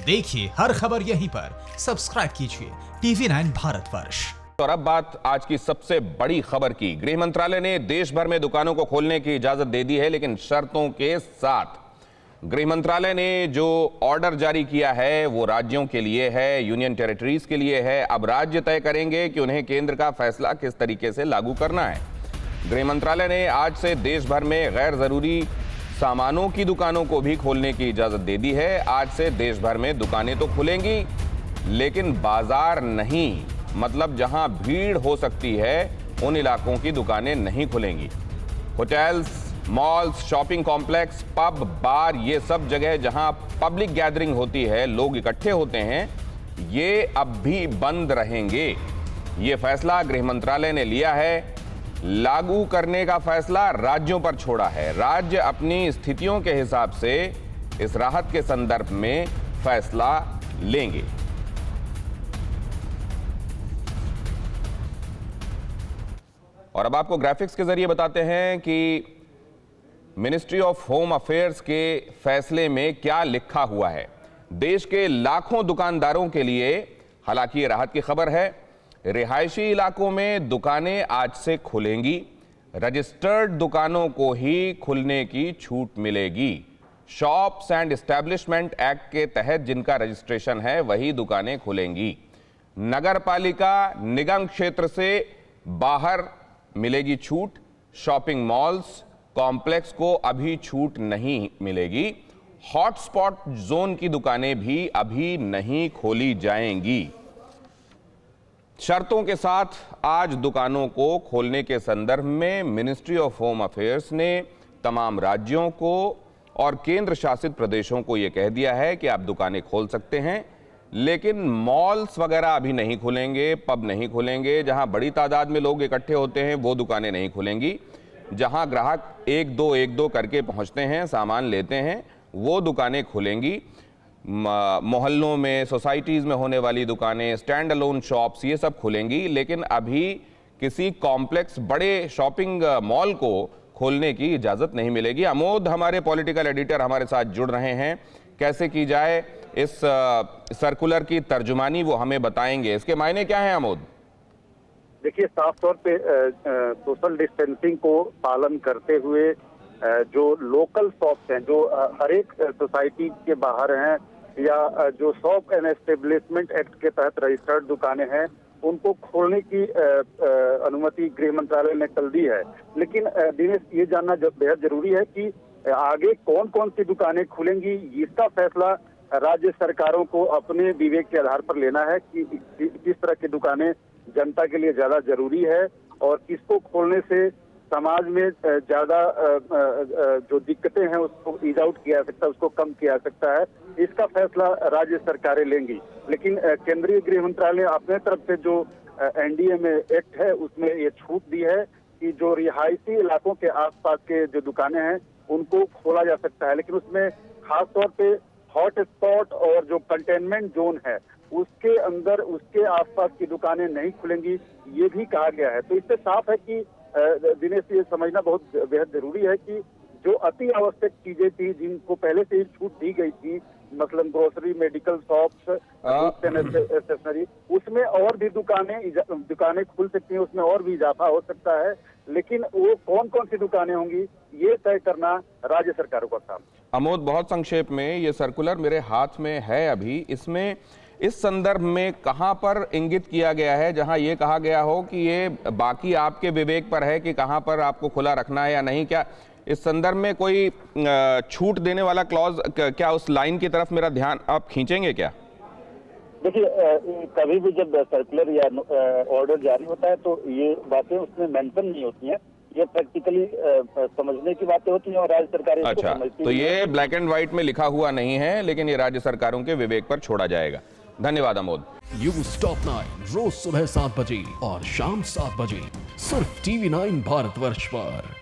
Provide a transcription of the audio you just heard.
देखिए हर खबर यहीं पर, सब्सक्राइब कीजिए TV9 भारतवर्ष। और अब बात आज की सबसे बड़ी खबर की। गृह मंत्रालय ने देश भर में दुकानों को खोलने की इजाजत दे दी है, लेकिन शर्तों के साथ। गृह मंत्रालय ने जो ऑर्डर जारी किया है वो राज्यों के लिए है, यूनियन टेरिटरीज के लिए है। अब राज्य तय करेंगे कि उन्हें केंद्र का फैसला किस तरीके से लागू करना है। गृह मंत्रालय ने आज से देश भर में गैर जरूरी सामानों की दुकानों को भी खोलने की इजाजत दे दी है। आज से देश भर में दुकानें तो खुलेंगी, लेकिन बाजार नहीं, मतलब जहां भीड़ हो सकती है उन इलाकों की दुकानें नहीं खुलेंगी। Hotels, malls, shopping complex, pub, bar, ये सब जगह जहां पब्लिक गैदरिंग होती है, लोग इकट्ठे होते हैं, ये अब भी बंद रहेंगे। ये फैसला गृह मंत्रालय ने लिया है। लागू करने का फैसला राज्यों पर छोड़ा है। राज्य अपनी स्थितियों के हिसाब से इस राहत के संदर्भ में फैसला लेंगे। और अब आपको ग्राफिक्स के जरिए बताते हैं कि मिनिस्ट्री ऑफ होम अफेयर्स के फैसले में क्या लिखा हुआ है। देश के लाखों दुकानदारों के लिए हालांकि ये राहत की खबर है। रिहायशी इलाकों में दुकानें आज से खुलेंगी। रजिस्टर्ड दुकानों को ही खुलने की छूट मिलेगी। शॉप्स एंड एस्टैब्लिशमेंट एक्ट के तहत जिनका रजिस्ट्रेशन है वही दुकानें खुलेंगी। नगर पालिका निगम क्षेत्र से बाहर मिलेगी छूट। शॉपिंग मॉल्स, कॉम्प्लेक्स को अभी छूट नहीं मिलेगी। हॉटस्पॉट जोन की दुकानें भी अभी नहीं खोली जाएंगी। शर्तों के साथ आज दुकानों को खोलने के संदर्भ में मिनिस्ट्री ऑफ होम अफेयर्स ने तमाम राज्यों को और केंद्र शासित प्रदेशों को यह कह दिया है कि आप दुकानें खोल सकते हैं, लेकिन मॉल्स वगैरह अभी नहीं खुलेंगे, पब नहीं खुलेंगे। जहां बड़ी तादाद में लोग इकट्ठे होते हैं वो दुकानें नहीं खुलेंगी। जहां ग्राहक एक दो करके पहुंचते हैं, सामान लेते हैं, वो दुकानें खुलेंगी। मोहल्लों में, सोसाइटीज़ में होने वाली दुकानें, स्टैंड अलोन शॉप्स, ये सब खुलेंगी। लेकिन अभी किसी कॉम्प्लेक्स, बड़े शॉपिंग मॉल को खोलने की इजाज़त नहीं मिलेगी। अमोद हमारे पॉलिटिकल एडिटर हमारे साथ जुड़ रहे हैं। कैसे की जाए इस सर्कुलर की तर्जुमानी, वो हमें बताएंगे। इसके मायने क्या हैं अमोद? देखिए, साफ तौर पे सोशल डिस्टेंसिंग को पालन करते हुए जो लोकल शॉप्स हैं, जो हर एक सोसाइटी के बाहर हैं, या जो शॉप एंड एस्टेब्लिशमेंट एक्ट के तहत रजिस्टर्ड दुकानें हैं, उनको खोलने की अनुमति गृह मंत्रालय ने कल दी है। लेकिन दिनेश, ये जानना बेहद जरूरी है कि आगे कौन कौन सी दुकानें खुलेंगी, इसका फैसला राज्य सरकारों को अपने विवेक के आधार पर लेना है कि किस तरह की दुकानें जनता के लिए ज्यादा जरूरी है और किसको खोलने से समाज में ज्यादा जो दिक्कतें हैं उसको ईज आउट किया जा सकता है, उसको कम किया जा सकता है। इसका फैसला राज्य सरकारें लेंगी। लेकिन केंद्रीय गृह मंत्रालय ने अपने तरफ से जो एनडीए में एक्ट है उसमें ये छूट दी है कि जो रिहायशी इलाकों के आसपास के जो दुकानें हैं उनको खोला जा सकता है। लेकिन उसमें खास तौर पे हॉट स्पॉट और जो कंटेनमेंट जोन है उसके अंदर, उसके आसपास की दुकानें नहीं खुलेंगी, ये भी कहा गया है। तो इससे साफ है कि दिनेश, ये समझना बहुत बेहद जरूरी है कि जो अति आवश्यक चीजें थी, जिनको पहले से ही छूट दी गई थी, मतलब ग्रोसरी, मेडिकल शॉप्स, स्टेशनरी, उसमें और भी दुकानें खुल सकती हैं, उसमें और भी इजाफा हो सकता है। लेकिन वो कौन कौन सी दुकानें होंगी ये तय करना राज्य सरकारों का काम। अमोद, बहुत संक्षेप में, ये सर्कुलर मेरे हाथ में है अभी, इसमें इस संदर्भ में कहां पर इंगित किया गया है जहां ये कहा गया हो कि ये बाकी आपके विवेक पर है कि कहां पर आपको खुला रखना है या नहीं? क्या इस संदर्भ में कोई छूट देने वाला क्लॉज, क्या उस लाइन की तरफ मेरा ध्यान आप खींचेंगे क्या? देखिए, कभी भी जब सर्कुलर या ऑर्डर जारी होता है तो ये बातें उसमें मेंशन नहीं होती हैं। ये प्रैक्टिकली समझने की बातें होती हैं और राज्य सरकारें इसको समझती हैं। तो ये ब्लैक एंड व्हाइट में लिखा हुआ नहीं है, लेकिन ये राज्य सरकारों के विवेक पर छोड़ा जाएगा। धन्यवाद अमोद। न्यूज़ टॉप 9 रोज सुबह 7 बजे और शाम 7 बजे सिर्फ TV9 भारतवर्ष पर।